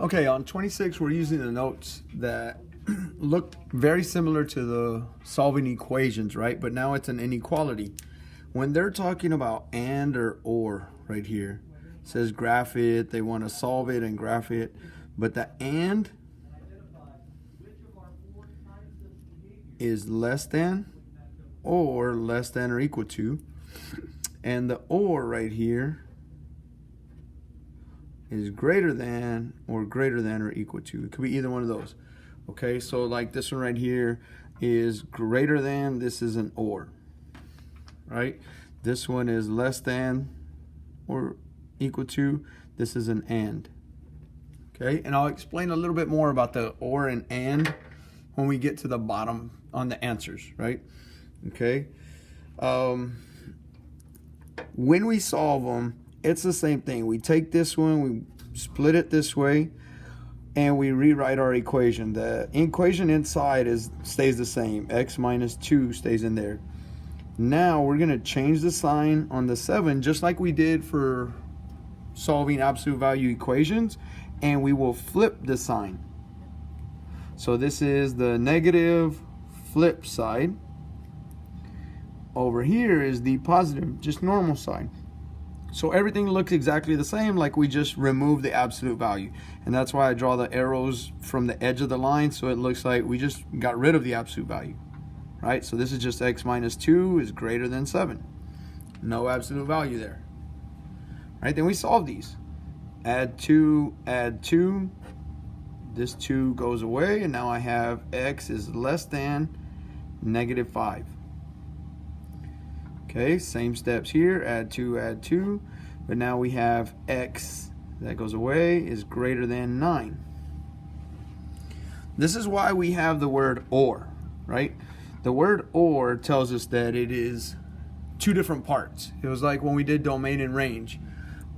Okay, on 26, we're using the notes that look very similar to the solving equations, right? But now it's an inequality. When they're talking about and or right here, it says graph it, they want to solve it and graph it. But the and is less than or equal to. And the or right here is greater than or equal to. It could be either one of those. Okay, so like this one right here is greater than, this is an or, right? This one is less than or equal to, this is an and. Okay, and I'll explain a little bit more about the or and when we get to the bottom on the answers, right? Okay. When we solve them, it's the same thing. We take this one, we split it this way, and we rewrite our equation. The equation inside stays the same. X minus 2 stays in there. Now we're going to change the sign on the 7 just like we did for solving absolute value equations, and we will flip the sign. So this is the negative flip side. Over here is the positive, just normal side. So everything looks exactly the same, like we just removed the absolute value. And that's why I draw the arrows from the edge of the line, so it looks like we just got rid of the absolute value, right? So this is just x minus 2 is greater than 7. No absolute value there. Right, then we solve these. Add 2, add 2. This 2 goes away, and now I have x is less than negative 5. Okay, same steps here, add 2, but now we have x, that goes away, is greater than 9. This is why we have the word or, right? The word or tells us that it is two different parts. It was like when we did domain and range.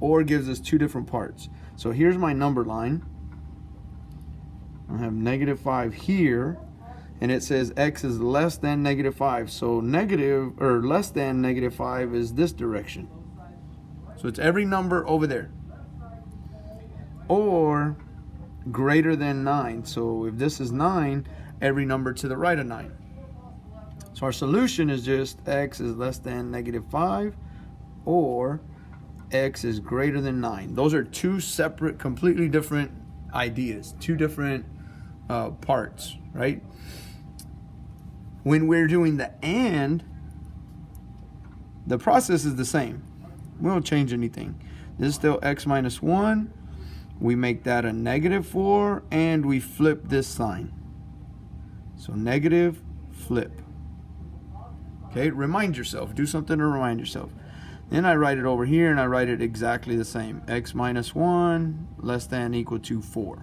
Or gives us two different parts. So here's my number line. I have negative 5 here. And it says x is less than negative 5. So negative or less than negative 5 is this direction. So it's every number over there. Or greater than 9. So if this is 9, every number to the right of 9. So our solution is just x is less than negative 5 or x is greater than 9. Those are two separate, completely different ideas, two different parts, right? When we're doing the and, the process is the same. We don't change anything. This is still x minus 1. We make that a negative 4, and we flip this sign. So negative, flip. Okay, remind yourself. Do something to remind yourself. Then I write it over here, and I write it exactly the same. X minus 1 less than equal to 4.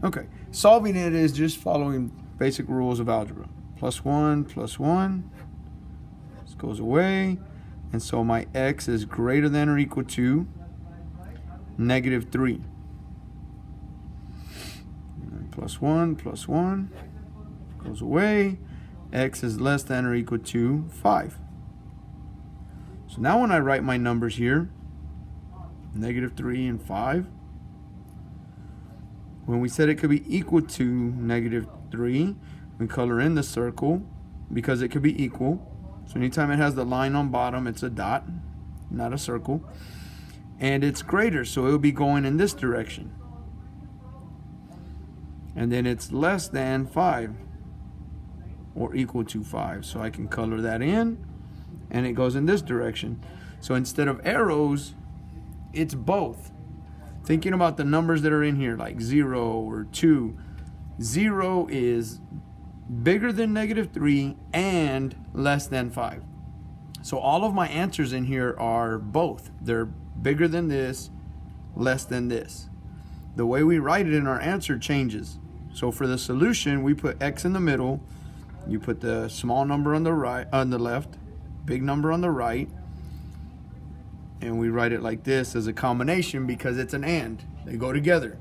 Okay, solving it is just following basic rules of algebra. Plus 1, this goes away, and so my x is greater than or equal to negative 3. Plus 1 goes away, x is less than or equal to 5. So now when I write my numbers here, negative 3 and 5, when we said it could be equal to negative 3, we color in the circle because it could be equal. So anytime it has the line on bottom, it's a dot, not a circle. And it's greater, so it will be going in this direction. And then it's less than 5 or equal to 5. So I can color that in, and it goes in this direction. So instead of arrows, it's both. Thinking about the numbers that are in here, like 0 or 2, 0 is bigger than negative 3 and less than 5. So all of my answers in here are both. They're bigger than this, less than this. The way we write it in our answer changes. So for the solution, we put x in the middle. You put the small number on the right, on the left, big number on the right, and we write it like this as a combination because it's an and. They go together.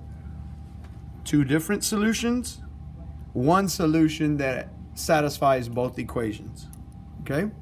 Two different solutions, one solution that satisfies both equations. Okay?